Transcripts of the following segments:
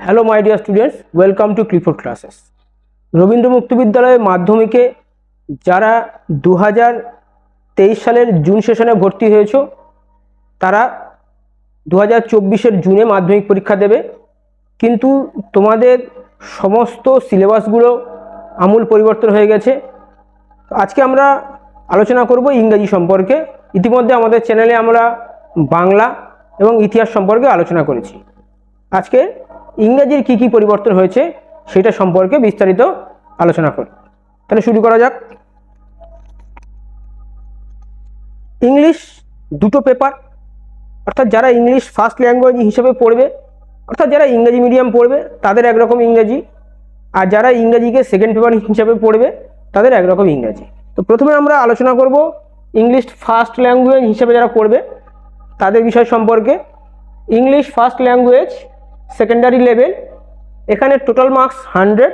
Hello my dear students, welcome to Clifford classes. Rabindra মুক্ত বিদ্যালয়ে মাধ্যমিকে যারা 2023 সালের জুন সেশনে ভর্তি হয়েছো তারা 2024-এর জুনে মাধ্যমিক পরীক্ষা দেবে, কিন্তু তোমাদের সমস্ত সিলেবাসগুলো আমূল পরিবর্তন হয়ে গেছে। আজকে আমরা আলোচনা করব ইংরেজি সম্পর্কে। ইতিমধ্যে আমাদের চ্যানেলে আমরা বাংলা এবং ইতিহাস সম্পর্কে আলোচনা করেছি। আজকে ইংরেজির কী কী পরিবর্তন হয়েছে সেটা সম্পর্কে বিস্তারিত আলোচনা করব। তাহলে শুরু করা যাক। ইংলিশ দুটো পেপার, অর্থাৎ যারা ইংলিশ ফার্স্ট ল্যাঙ্গুয়েজ হিসেবে পড়বে, অর্থাৎ যারা ইংরেজি মিডিয়াম পড়বে তাদের একরকম ইংরেজি, আর যারা ইংরেজিকে সেকেন্ড পেপার হিসেবে পড়বে তাদের একরকম ইংরেজি। তো প্রথমে আমরা আলোচনা করব ইংলিশ ফার্স্ট ল্যাঙ্গুয়েজ হিসেবে যারা পড়বে তাদের বিষয় সম্পর্কে। English first language secondary level, এখানে টোটাল মার্কস 100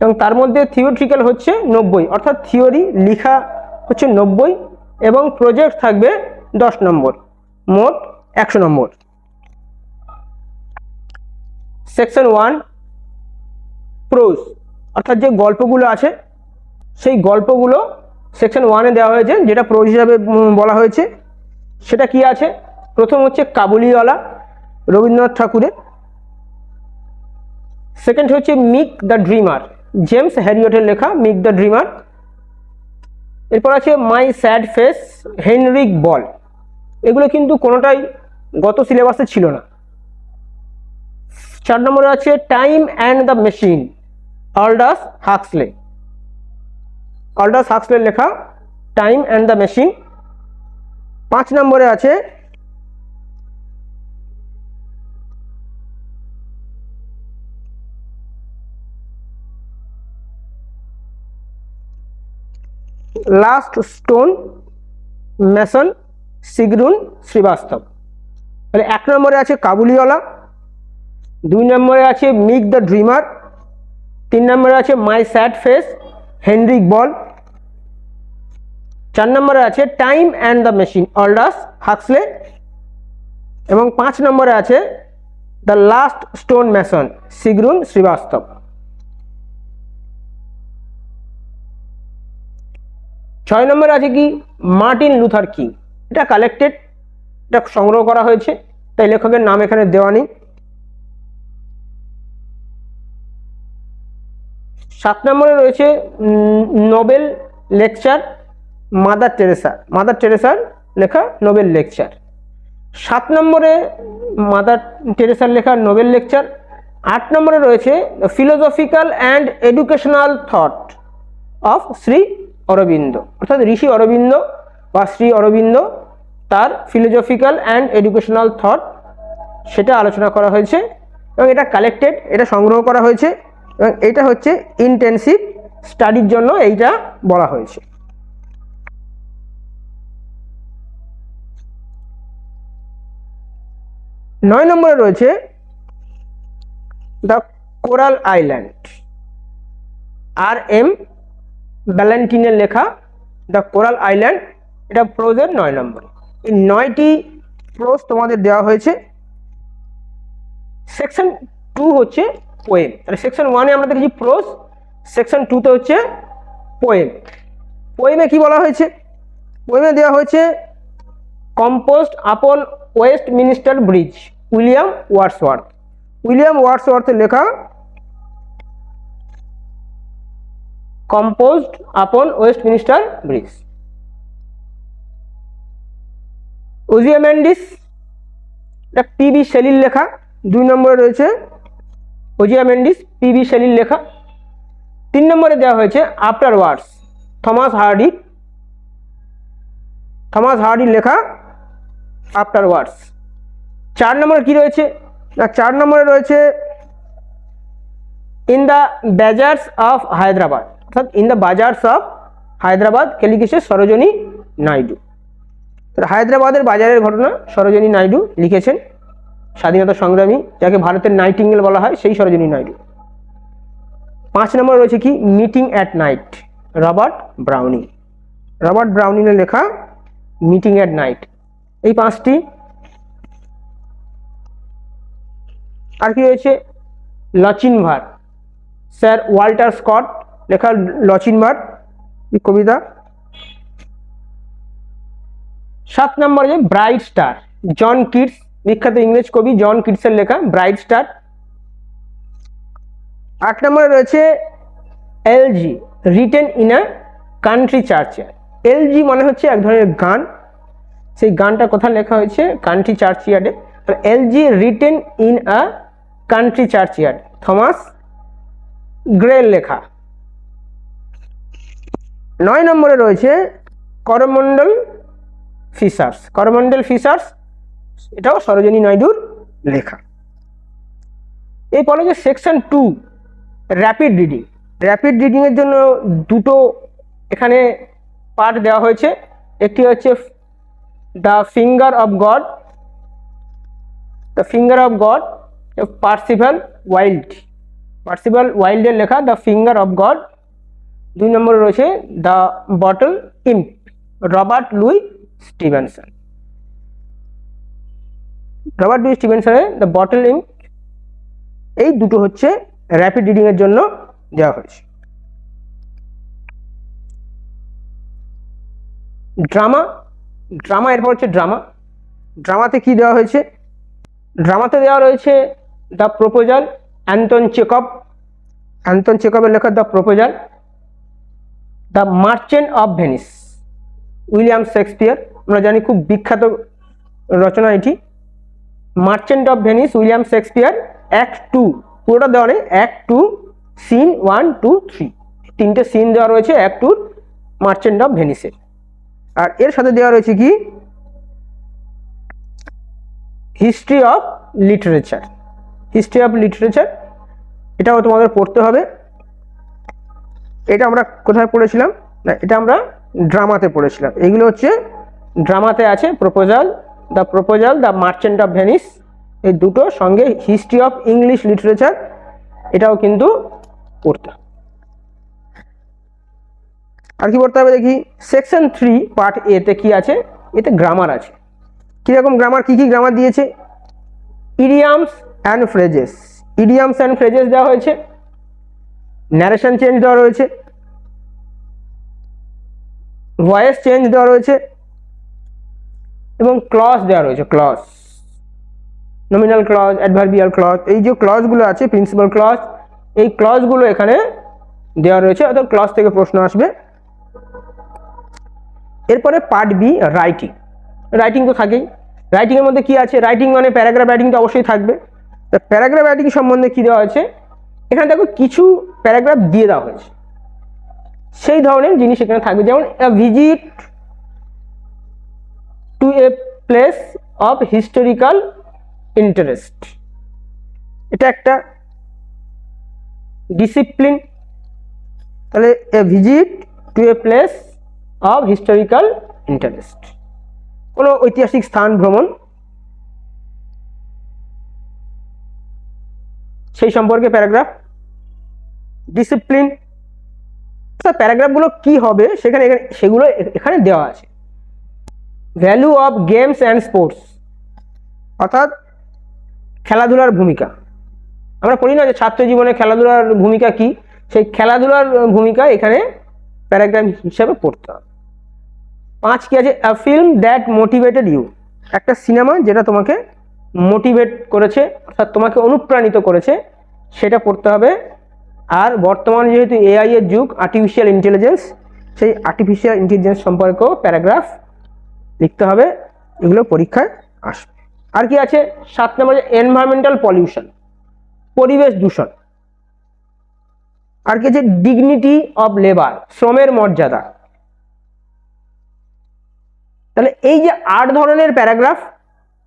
এবং তার মধ্যে থিওরিটিক্যাল হচ্ছে 90, অর্থাৎ থিওরি লেখা হচ্ছে 90 এবং প্রজেক্ট থাকবে 10 নম্বর, মোট 100 নম্বর। সেকশন 1 প্রোজ, অর্থাৎ যে গল্পগুলো আছে সেই গল্পগুলো সেকশন 1-এ দেওয়া হয়েছে, যেটা প্রোজ হিসাবে বলা হয়েছে। সেটা কি আছে? প্রথম হচ্ছে কাবুলিওয়ালা, রবীন্দ্রনাথ ঠাকুরের। সেকেন্ড হচ্ছে মিক দ্য ড্রিমার, জেমস হ্যারিয়টের লেখা মিক দ্য ড্রিমার। এরপর আছে মাই স্যাড ফেস, হেনরিক বল। এগুলো কিন্তু কোনোটাই গত সিলেবাসে ছিল না। 4 নম্বরে আছে time and the machine, Aldous হাক্সলে। অল্ডাস হাক্সলের লেখা টাইম অ্যান্ড দ্য মেশিন। 5 নম্বরে আছে last stone mason, Sigrun Srivastava. তাহলে 1 নম্বরে আছে কাবুলিওয়ালা, 2 নম্বরে আছে মিক দ্য ড্রিমার, 3 নম্বরে আছে my sad face, Heinrich Böll, 4 নম্বরে আছে time and the machine, Aldous Huxley, এবং 5 নম্বরে আছে the last stone mason, Sigrun Srivastava. 6 নম্বরে আছে কি মার্টিন লুথার কিং। এটা কালেক্টেড, এটা সংগ্রহ করা হয়েছে, তাই লেখকের নাম এখানে দেওয়া নেই। 7 নম্বরে রয়েছে Nobel lecture, Mother Teresa. Mother টেরেসার লেখা নোবেল লেকচার। 7 নম্বরে মাদার টেরেসার লেখা নোবেল লেকচার। 8 নম্বরে রয়েছে philosophical and educational thought of Shri Aurobindo, অর্থাৎ ঋষি অরবিন্দ বা শ্রী অরবিন্দ, তার ফিলোসফিক্যাল অ্যান্ড এডুকেশনাল থট, সেটা আলোচনা করা হয়েছে এবং এটা কালেক্টেড, এটা সংগ্রহ করা হয়েছে এবং এটা হচ্ছে ইন্টেন্সিভ স্টাডির জন্য এইটা বলা হয়েছে। নয় নম্বরে রয়েছে দ্য কোরাল আইল্যান্ড, আর.এম. ব্যালেন্টিনের লেখা দ্য কোরাল আইল্যান্ড। এটা প্রোজের 9 নম্বর। এই 9টি প্রোজ তোমাদের দেওয়া হয়েছে। সেকশন 2 হচ্ছে পোয়েম। তাহলে সেকশন 1-এ আমরা দেখেছি প্রোজ, সেকশন 2-তে হচ্ছে পোয়েম। পোয়েমে কি বলা হয়েছে? পোয়েমে দেওয়া হয়েছে composed upon Westminster bridge, William Wordsworth. William ওয়ার্ডসওয়ার্থের লেখা কম্পোজড আপন ওয়েস্টমিনিস্টার ব্রিজ। ওজিয়ামেন্ডিস, এটা পি.বি. শেলির লেখা। 2 নম্বরে রয়েছে ওজিয়ামেন্ডিস, পি.বি. শেলির লেখা। 3 নম্বরে দেওয়া হয়েছে আফটার ওয়ার্ডস, থমাস হার্ডি। থমাস হার্ডির লেখা আফটার ওয়ার্ডস। 4 নম্বরে কি রয়েছে না, 4 নম্বরে রয়েছে in the bazaars of Hyderabad, অর্থাৎ in the bazaars of Hyderabad, কে লিখেছে? সরোজিনী নাইডু। হায়দ্রাবাদের বাজারের ঘটনা সরোজিনী নাইডু লিখেছেন, স্বাধীনতা সংগ্রামী, যাকে ভারতের নাইটিঙ্গেল বলা হয়, সেই সরোজিনী নাইডু। 5 নম্বরে রয়েছে কি meeting at night, Robert Browning. Robert ব্রাউনিংয়ের লেখা মিটিং অ্যাট নাইট। এই 5টি। আর কি রয়েছে লচিনভার, স্যার ওয়াল্টার স্কট লেখা লচিনভার কবিতা। 7 নম্বরে যে ব্রাইট স্টার, জন কিটস, বিখ্যাত ইংরেজ কবি জন কিটসের লেখা ব্রাইট স্টার। 8 নম্বরে রয়েছে elegy, written in a country churchyard. Elegy মানে হচ্ছে এক ধরনের গান, সেই গানটা কোথায় লেখা হয়েছে? কান্ট্রি চার্চয়ার্ডে। Elegy written in a country churchyard, Thomas গ্রের লেখা। 9 নম্বরে রয়েছে করমন্ডল ফিশার্স, করমন্ডল ফিশার্স, এটাও সরোজিনী নাইডুর লেখা। এরপরে যে section 2 rapid reading, rapid reading এর জন্য দুটো এখানে পার্ট দেওয়া হয়েছে। একটি হচ্ছে the finger of God, the finger of God, Percival Wilde, Percival ওয়াইল্ডের লেখা দ্য ফিঙ্গার অফ গড। 2 নম্বরে রয়েছে the bottle imp, Robert Louis Stevenson, Robert Louis স্টিভেনসনের দ্য বটল ইম্প। এই দুটো হচ্ছে র্যাপিড রিডিং এর জন্য দেওয়া হয়েছে। ড্রামা, ড্রামা এরপর হচ্ছে ড্রামা। ড্রামাতে কি দেওয়া হয়েছে? ড্রামাতে দেওয়া রয়েছে the proposal, Anton Chekhov, Anton চেকভের লেখা the proposal. The merchant of Venice, William Shakespeare, আমরা জানি খুব বিখ্যাত রচনা এটি। Merchant of Venice, William Shakespeare. Act 2, পুরোটা দেওয়া নেই, অ্যাক্ট 2 সিন 1, 2, 3, 3টে সিন দেওয়া রয়েছে অ্যাক্ট 2 মার্চেন্ট অফ ভেনিসের। আর এর সাথে দেওয়া রয়েছে কি? History of literature, history of literature, এটাও তোমাদের পড়তে হবে। এটা আমরা কোথায় পড়েছিলাম? না, এটা আমরা ড্রামাতে পড়েছিলাম। এগুলো হচ্ছে ড্রামাতে আছে, proposal, the proposal, the merchant of Venice, এই দুটো, সঙ্গে হিস্ট্রি অফ ইংলিশ লিটারেচার, এটাও কিন্তু পড়তে হবে। আর কি পড়তে হবে দেখি? সেকশন 3 পার্ট এ তে কি আছে? এতে গ্রামার আছে। কিরকম গ্রামার, কি কি গ্রামার দিয়েছে? Idioms and phrases, idioms and phrases দেওয়া হয়েছে। ন্যারেশন চেঞ্জ দেওয়া রয়েছে, ভয়েস চেঞ্জ দেওয়া রয়েছে, এবং ক্লজ দেওয়া রয়েছে, clause, nominal clause, adverbial clause. এই যে ক্লজগুলো আছে, প্রিন্সিপাল ক্লজ, এই ক্লজগুলো এখানে দেওয়া রয়েছে, অর্থাৎ ক্লজ থেকে প্রশ্ন আসবে। এরপরে পার্ট বি রাইটিং, রাইটিং তো থাকেই। রাইটিং এর মধ্যে কি আছে? রাইটিং মানে প্যারাগ্রাফ রাইটিং তো অবশ্যই থাকবে। প্যারাগ্রাফ রাইটিং সম্বন্ধে কি দেওয়া হয়েছে? এখানে দেখো কিছু প্যারাগ্রাফ দিয়ে দেওয়া হয়েছে, সেই ধরনের জিনিস এখানে থাকবে। যেমন a visit to a place of historical interest, এটা একটা ডিসিপ্লিন। তাহলে a visit to a place of historical interest, কোনো ঐতিহাসিক স্থান ভ্রমণ, সেই সম্পর্কে প্যারাগ্রাফ। ডিসিপ্লিন, প্যারাগ্রাফগুলো কি হবে সেখানে সেগুলো এখানে দেওয়া আছে। Value of games and sports, অর্থাৎ খেলাধুলার ভূমিকা। আমরা পড়ি না যে ছাত্র জীবনে খেলাধুলার ভূমিকা কি, সেই খেলাধুলার ভূমিকা এখানে প্যারাগ্রাফ হিসাবে পড়তে হবে। 5 কি আছে? A film that motivated you, একটা সিনেমা যেটা তোমাকে মোটিভেট করেছে, অর্থাৎ তোমাকে অনুপ্রাণিত করেছে, সেটা পড়তে হবে। আর বর্তমানে যেহেতু এআই এর যুগ, আর্টিফিশিয়াল ইন্টেলিজেন্স, সেই আর্টিফিশিয়াল ইন্টেলিজেন্স সম্পর্কেও প্যারাগ্রাফ লিখতে হবে, এগুলো পরীক্ষায় আসবে। আর কি আছে? 7 নম্বরে এনভায়রনমেন্টাল পলিউশন, পরিবেশ দূষণ। আর কি আছে? ডিগনিটি অফ লেবার, শ্রমের মর্যাদা। তাহলে এই যে 8 ধরনের প্যারাগ্রাফ,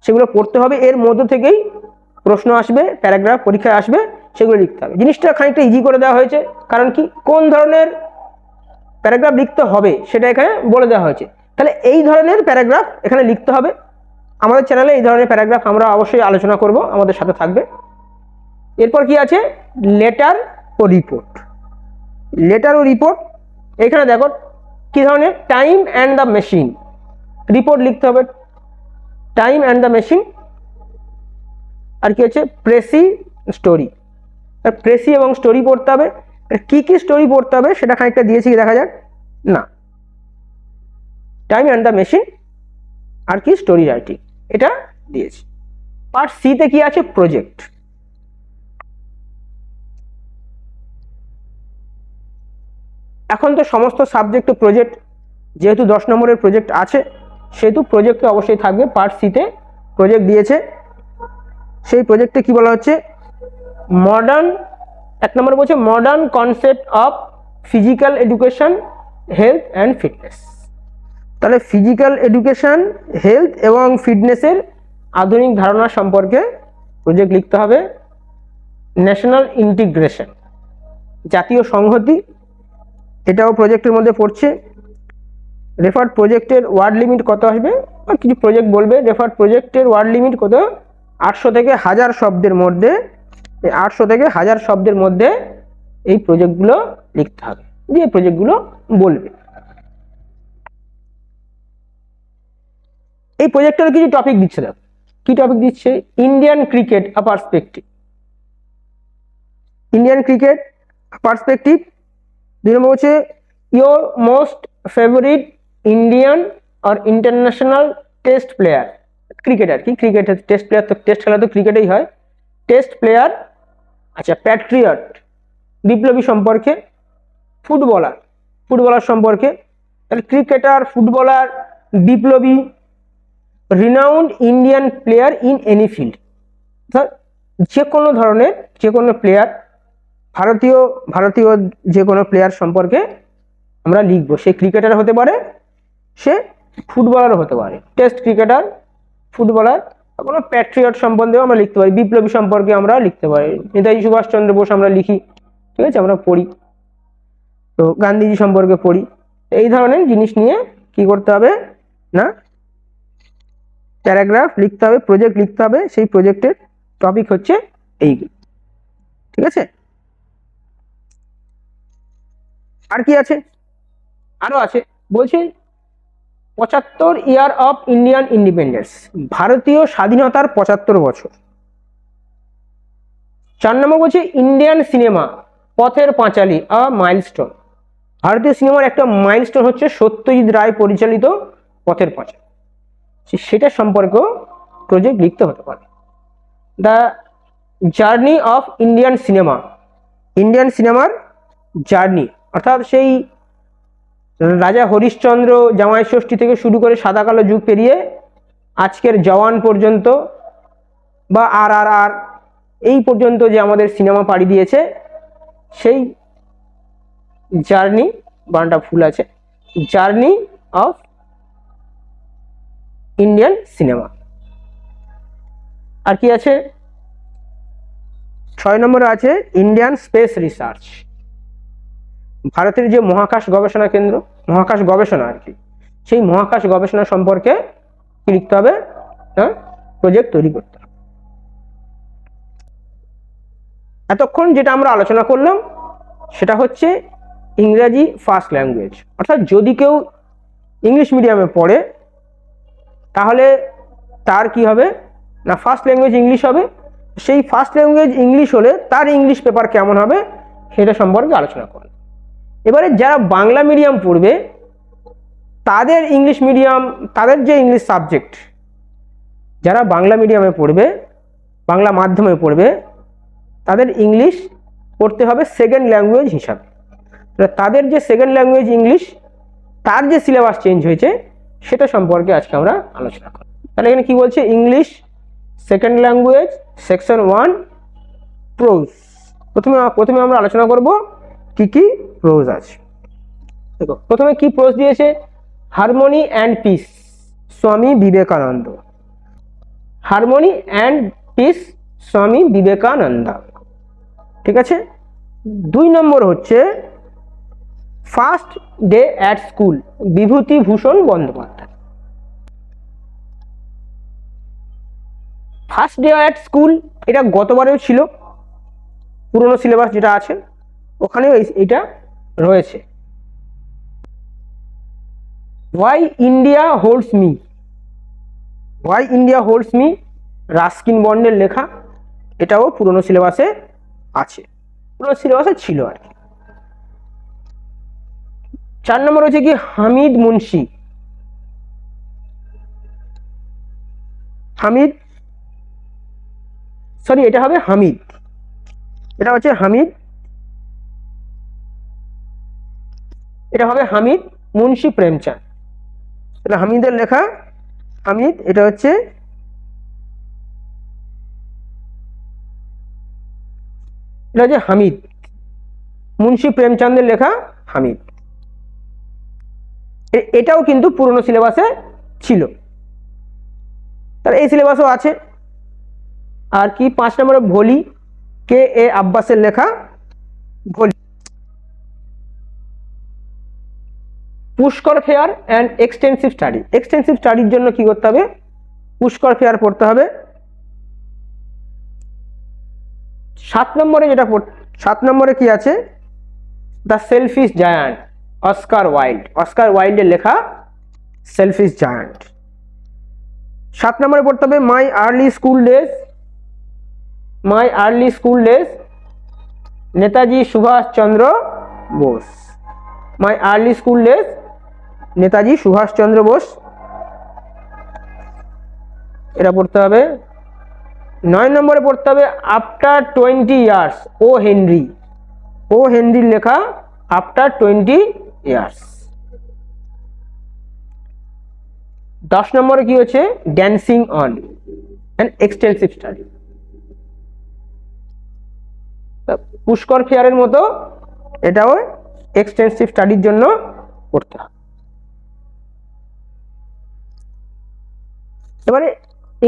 সেগুলো পড়তে হবে। এর মধ্য থেকেই প্রশ্ন আসবে, প্যারাগ্রাফ পরীক্ষায় আসবে, সেগুলো লিখতে হবে। জিনিসটা খানিকটা ইজি করে দেওয়া হয়েছে, কারণ কি কোন ধরনের প্যারাগ্রাফ লিখতে হবে সেটা এখানে বলে দেওয়া হয়েছে। তাহলে এই ধরনের প্যারাগ্রাফ এখানে লিখতে হবে। আমাদের চ্যানেলে এই ধরনের প্যারাগ্রাফ আমরা অবশ্যই আলোচনা করব, আমাদের সাথে থাকবে। এরপর কি আছে? লেটার ও রিপোর্ট, লেটার ও রিপোর্ট। এখানে দেখো কি ধরনের, time and the machine, report লিখতে হবে, টাইম অ্যান্ড দ্য মেশিন। আর কি আছে? প্রেসি স্টোরি, প্রেসি এবং স্টোরি পড়তে হবে। কি কি স্টোরি পড়তে হবে সেটা খানিকটা দিয়েছি, দেখা যাক। না, টাইম অ্যান্ড দ্য মেশিন আর কি স্টোরি রাইটিং এটা দিয়েছি। পার্ট সিতে কি আছে? প্রজেক্ট। এখন তো সমস্ত সাবজেক্ট প্রজেক্ট, যেহেতু 10 নম্বরের প্রজেক্ট আছে সেহেতু প্রজেক্টে অবশ্যই থাকবে। পার্ট সিতে প্রজেক্ট দিয়েছে। সেই প্রজেক্টে কি বলা হচ্ছে? মডার্ন, 1 নম্বর বলছে modern concept of physical education, health and fitness. তাহলে ফিজিক্যাল এডুকেশন, হেলথ এবং ফিটনেসের আধুনিক ধারণা সম্পর্কে প্রজেক্ট লিখতে হবে। ন্যাশনাল ইন্টিগ্রেশন, জাতীয় সংহতি, এটাও প্রজেক্টের মধ্যে পড়ছে। রেফার্ড প্রজেক্টের ওয়ার্ড লিমিট কত আসবে? আর কিছু প্রজেক্ট বলবে রেফার্ড প্রজেক্টের ওয়ার্ড লিমিট কত? 800 থেকে 1000 শব্দের মধ্যে। 800 থেকে 1000 শব্দের মধ্যে এই প্রজেক্টগুলো লিখতে হবে, যে প্রজেক্টগুলো বলবে। এই প্রজেক্টের কিছু টপিক দিচ্ছে, দেখো কি টপিক দিচ্ছে? Indian cricket a perspective. Indian cricket perspective. 2 নম্বর হচ্ছে ইয়োর মোস্ট ফেভারিট ইন্ডিয়ান আর ইন্টারন্যাশনাল টেস্ট প্লেয়ার। ক্রিকেট আর কি, ক্রিকেট টেস্ট প্লেয়ার, তো টেস্ট খেলা তো ক্রিকেটেই হয়। টেস্ট প্লেয়ার, আচ্ছা প্যাট্রিয়ট, বিপ্লবী সম্পর্কে। ফুটবলার, ফুটবলার সম্পর্কে। তাহলে ক্রিকেটার, ফুটবলার, বিপ্লবী, renowned Indian player in any field. যে কোনো ধরনের, যে কোনো প্লেয়ার, ভারতীয় যে কোনো প্লেয়ার সম্পর্কে আমরা লিখব। সে ক্রিকেটার হতে পারে, সে ফুটবলারও হতে পারে। টেস্ট ক্রিকেটার, ফুটবলার, কোনো প্যাট্রিয়ট সম্বন্ধেও আমরা লিখতে পারি। বিপ্লবী সম্পর্কে আমরা লিখতে পারি। নেতাজি সুভাষচন্দ্র বোস আমরা লিখি, ঠিক আছে, আমরা পড়ি। তো গান্ধীজি সম্পর্কে পড়ি। এই ধরনের জিনিস নিয়ে কি করতে হবে না, প্যারাগ্রাফ লিখতে হবে, প্রজেক্ট লিখতে হবে। সেই প্রজেক্টের টপিক হচ্ছে এইগুলো, ঠিক আছে। আর কি আছে? আরো আছে, বলছে 75 ইয়ার অফ ইন্ডিয়ান ইন্ডিপেন্ডেন্স, ভারতীয় স্বাধীনতার 75 বছর। 4 নম্বর বলছে ইন্ডিয়ান সিনেমা পথের পাঁচালী আ মাইলস্টোন। ভারতীয় সিনেমার একটা মাইলস্টোন হচ্ছে সত্যজিৎ রায় পরিচালিত পথের পাঁচালী। সেটা সম্পর্কেও প্রজেক্ট লিখতে হতে পারে। The journey of Indian cinema, Indian সিনেমার জার্নি, অর্থাৎ সেই রাজা হরিশ্চন্দ্র, জামাই ষষ্ঠী থেকে শুরু করে সাদা কালো যুগ পেরিয়ে আজকের জওয়ান পর্যন্ত বা RRR এই পর্যন্ত যে আমাদের সিনেমা পাড়ি দিয়েছে, সেই জার্নি, বানানটা ভুল আছে, জার্নি অফ ইন্ডিয়ান সিনেমা। আর কি আছে? 6 নম্বরে আছে ইন্ডিয়ান স্পেস রিসার্চ, ভারতের যে মহাকাশ গবেষণা কেন্দ্র, মহাকাশ গবেষণা আর কি, সেই মহাকাশ গবেষণা সম্পর্কে কি লিখতে হবে না, প্রজেক্ট তৈরি করতে হবে। এতক্ষণ যেটা আমরা আলোচনা করলাম সেটা হচ্ছে ইংরেজি ফার্স্ট ল্যাঙ্গুয়েজ। অর্থাৎ যদি কেউ ইংলিশ মিডিয়ামে পড়ে তাহলে তার কি হবে না, ফার্স্ট ল্যাঙ্গুয়েজ ইংলিশ হবে। সেই ফার্স্ট ল্যাঙ্গুয়েজ ইংলিশ হলে তার ইংলিশ পেপার কেমন হবে সেটা সম্পর্কে আলোচনা করব। এবারে যারা বাংলা মিডিয়াম পড়বে তাদের ইংলিশ মিডিয়াম, তাদের যে ইংলিশ সাবজেক্ট, যারা বাংলা মিডিয়ামে পড়বে, বাংলা মাধ্যমে পড়বে, তাদের ইংলিশ পড়তে হবে সেকেন্ড ল্যাঙ্গুয়েজ হিসাবে। তাদের যে সেকেন্ড ল্যাঙ্গুয়েজ ইংলিশ, তার যে সিলেবাস চেঞ্জ হয়েছে সেটা সম্পর্কে আজকে আমরা আলোচনা করব। তাহলে এখানে কি বলছে? English second language section 1 pros. প্রথমে আমরা আলোচনা করব কি কি প্রোজ আছে। দেখো প্রথমে কি প্রোজ দিয়েছে? Harmony and piece, Swami Vivekananda. Harmony and piece, Swami Vivekananda, ঠিক আছে। 2 নম্বর হচ্ছে first day at school, Bibhutibhushan Bandyopadhyay. First day at school এটা গতবারেও ছিল, পুরনো সিলেবাস যেটা আছে ওখানেও এটা রয়েছে। Why India holds me, why India holds me, Ruskin বন্ডের লেখা, এটাও পুরনো সিলেবাসে আছে। পুরনো সিলেবাসে ছিল আর কি। 4 নম্বর হচ্ছে কি হামিদ মুন্সি। হামিদ, সরি এটা হবে হামিদ, এটা হচ্ছে হামিদ, এটা হবে হামিদ মুন্সি প্রেমচাঁদ। এটা হামিদের লেখা, হামিদ, এটা হচ্ছে হামিদ মুন্সি প্রেমচাঁদের লেখা হামিদ। এটাও কিন্তু পুরনো সিলেবাসে ছিল, তাহলে এই সিলেবাসও আছে। আর কি 5 নম্বরে ভোলি, কে এ আব্বাসের লেখা Bholi. Pushkar fair and extensive study. Extensive স্টাডির জন্য কি করতে হবে? পুষ্কর ফেয়ার পড়তে হবে। 7 নম্বরে 7 নম্বরে কি আছে? The selfish giant, Oscar Wilde. Oscar ওয়াইল্ডের লেখা সেলফিশ জায়ান্ট। 7 নম্বরে পড়তে হবে my early school days. My early school days, Netaji Subhas Chandra Bose. My early school days, Netaji Subhas Chandra Bose, এটা পড়তে হবে। 9 নম্বরে পড়তে হবে after 20 years, O Henry. O হেনরির লেখা আফটার 20 ইয়ার্স। 10 নম্বরে কি হচ্ছে? Dancing on an extensive study. Pushkar ফেয়ারের মতো এটাও এক্সটেন্সিভ স্টাডির জন্য পড়তে হবে। এবারে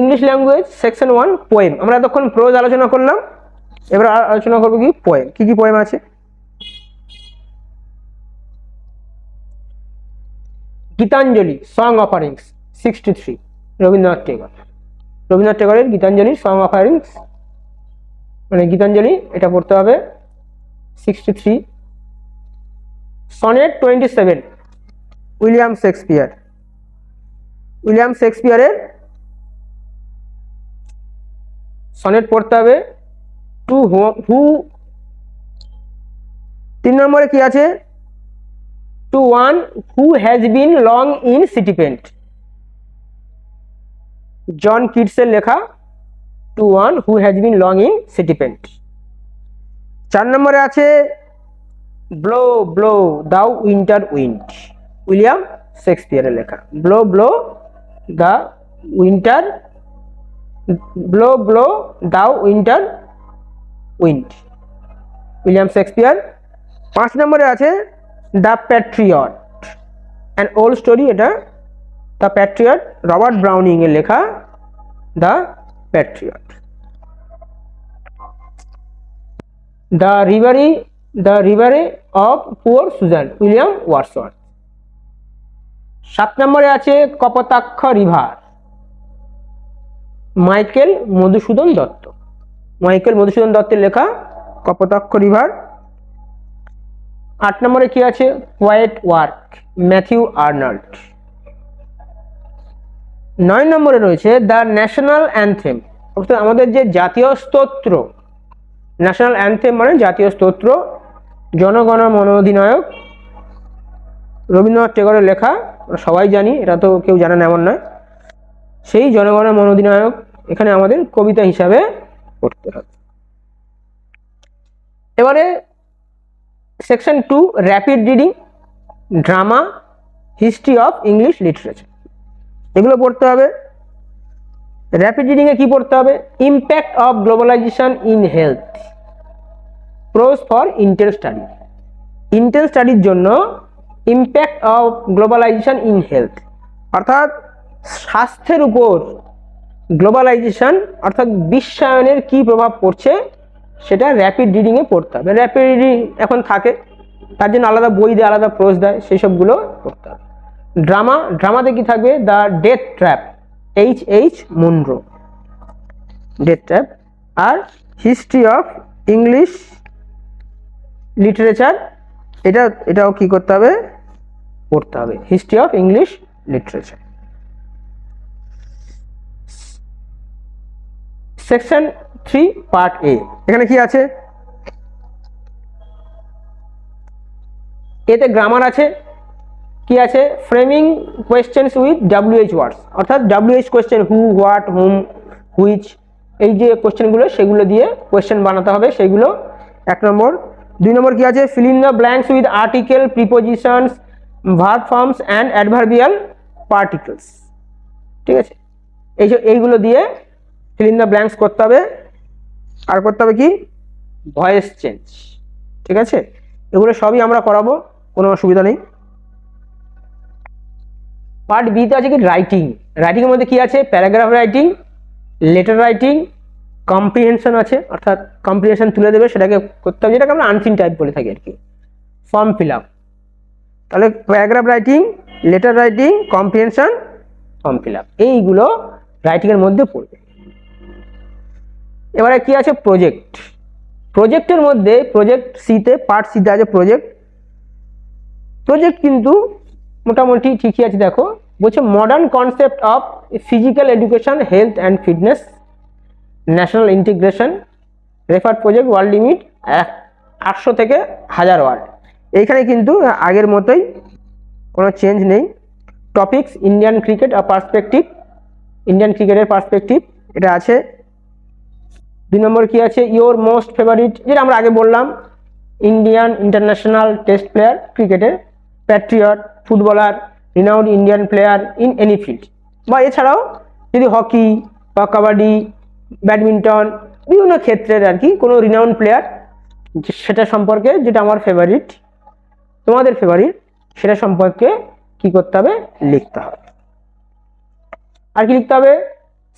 ইংলিশ ল্যাঙ্গুয়েজ সেকশন 1 পোয়েম। আমরা এতক্ষণ প্রোজ আলোচনা করলাম, এবার আলোচনা করবো কি পোয়েম। কি কি পোয়েম আছে? Gitanjali, song offerings 63, Rabindranath Tagore. রবীন্দ্রনাথ টেগরের গীতাঞ্জলি সং অফারিংস, মানে গীতাঞ্জলি, এটা পড়তে হবে 63। Sonnet 27, William Shakespeare. উইলিয়াম শেক্সপিয়ারের সনেট পড়তে হবে। To who. 3 নম্বরে কি আছে? To one who has been long in city pent, John কিটসের লেখা to one who has been long in city pent. 4 নম্বরে আছে blow blow the winter wind, William শেক্সপিয়ারের লেখা। Blow blow the winter, blow blow the winter wind, William Shakespeare. 5 নম্বরে আছে the patriot, an old story, এটা the patriot, Robert Browning এর লেখা the patriot. The reverie of poor Susan, William Wordsworth. 7 নম্বরে আছে Kapotaksha river, Michael Madhusudan Dutt. Michael Madhusudan দত্তের লেখা Kapotaksha river. 8 নম্বরে কি আছে? Poet work, Matthew Arnold. 9 নম্বরে রয়েছে দ্য ন্যাশনাল অ্যানথেম, অর্থাৎ আমাদের যে জাতীয় স্তোত্র। ন্যাশনাল অ্যানথেম মানে জাতীয় স্তোত্র, জনগণ মন অধিনায়ক, রবীন্দ্রনাথ টেগরের লেখা। সবাই জানি, এটা তো কেউ জানে না এমন নয়। সেই জনগণ মন অধিনায়ক এখানে আমাদের কবিতা হিসাবে পড়তে হবে। এবারে section 2 rapid reading, drama, history of English literature, এগুলো পড়তে হবে। র্যাপিড রিডিং এ কি পড়তে হবে? Impact of globalisation in health, prose for intel study. Intel স্টাডির জন্য impact of globalisation in health, অর্থাৎ স্বাস্থ্যের উপর গ্লোবালাইজেশন অর্থাৎ বিশ্বায়নের কি প্রভাব পড়ছে সেটা র্যাপিড রিডিং এ পড়তে হবে। র্যাপিড রিডিং এখন থাকে, তার জন্য আলাদা বই দেয়, আলাদা প্রোজ দেয়, সেই সবগুলো পড়তে হবে। ড্রামা, ড্রামাতে কি থাকবে? The death trap, H.H. Munro, death trap. আর হিস্ট্রি অফ ইংলিশ লিটারেচার, এটাও কি করতে হবে? পড়তে হবে, history of English literature. Section 3 part A, এখানে কি আছে? এতে গ্রামার আছে, কি আছে, framing questions with WH words, অর্থাৎ WH question, who, what, whom, which, এই যে কোয়েশ্চেনগুলো সেগুলো দিয়ে কোয়েশ্চেন বানাতে হবে, সেইগুলো 1 নম্বর। 2 নম্বর কি আছে, fill in the blanks with article, prepositions, verb forms and adverbial particles. ঠিক আছে, এইগুলো দিয়ে ফিল ইন দ্য ব্ল্যাঙ্কস করতে হবে। আর করতে হবে কি, ভয়েস চেঞ্জ। ঠিক আছে, এগুলো সবই আমরা করাবো, কোনো অসুবিধা নেই। পার্ট বিতে আছে কি, রাইটিং। রাইটিংয়ের মধ্যে কি আছে, paragraph writing, letter writing, comprehension আছে, অর্থাৎ কম্প্রিহেনশন তুলে দেবে, সেটাকে করতে হবে, যেটাকে আমরা আনসিন টাইপ বলে থাকি আর কি, ফর্ম ফিল আপ। তাহলে paragraph writing, letter writing, comprehension, form fill up, এইগুলো রাইটিংয়ের মধ্যে পড়বে। এবারে কি আছে, প্রজেক্ট। প্রজেক্টের মধ্যে প্রজেক্ট সিতে, পার্ট সিতে আছে প্রজেক্ট। প্রজেক্ট কিন্তু মোটামুটি ঠিকই আছে। দেখো বলছে modern concept of physical education, health and fitness, national integration, refer project, word limit 800 থেকে 1000 ওয়ার্ড। এইখানে কিন্তু আগের মতোই, কোনো চেঞ্জ নেই। টপিকস, ইন্ডিয়ান ক্রিকেট আর পার্সপেক্টিভ, ইন্ডিয়ান ক্রিকেটের পার্সপেক্টিভ এটা আছে। 2 নম্বর কি আছে, ইয়োর মোস্ট ফেভারিট, যেটা আমরা আগে বললাম, ইন্ডিয়ান ইন্টারন্যাশনাল টেস্ট প্লেয়ার ক্রিকেটের, Patriot, footballer, renowned Indian player in any field, বা এছাড়াও যদি হকি বা কাবাডি, ব্যাডমিন্টন, বিভিন্ন ক্ষেত্রের আর কি কোনো রিনাউন্ড প্লেয়ার, সেটা সম্পর্কে, যেটা আমার ফেভারিট, তোমাদের ফেভারিট, সেটা সম্পর্কে কি করতে হবে, লিখতে হবে। আর কি লিখতে হবে,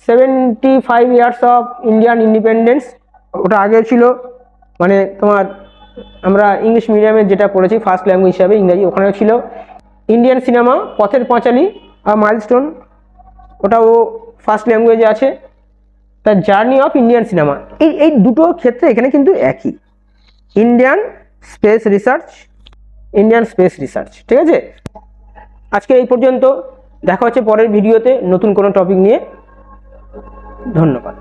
75 ইয়ার্স অফ ইন্ডিয়ান ইন্ডিপেন্ডেন্স, ওটা আগে ছিল, মানে তোমার আমরা ইংলিশ মিডিয়ামে যেটা পড়েছি ফার্স্ট ল্যাঙ্গুয়েজ হিসাবে ইংরাজি, ওখানেও ছিল। ইন্ডিয়ান সিনেমা, পথের পাঁচালী আর মাইলস্টোন, ওটাও ফার্স্ট ল্যাঙ্গুয়েজে আছে। The journey of Indian cinema, এই দুটো ক্ষেত্রে এখানে কিন্তু একই, Indian space research, Indian space research. ঠিক আছে, আজকে এই পর্যন্ত, দেখা হচ্ছে পরের ভিডিওতে নতুন কোনো টপিক নিয়ে। ধন্যবাদ।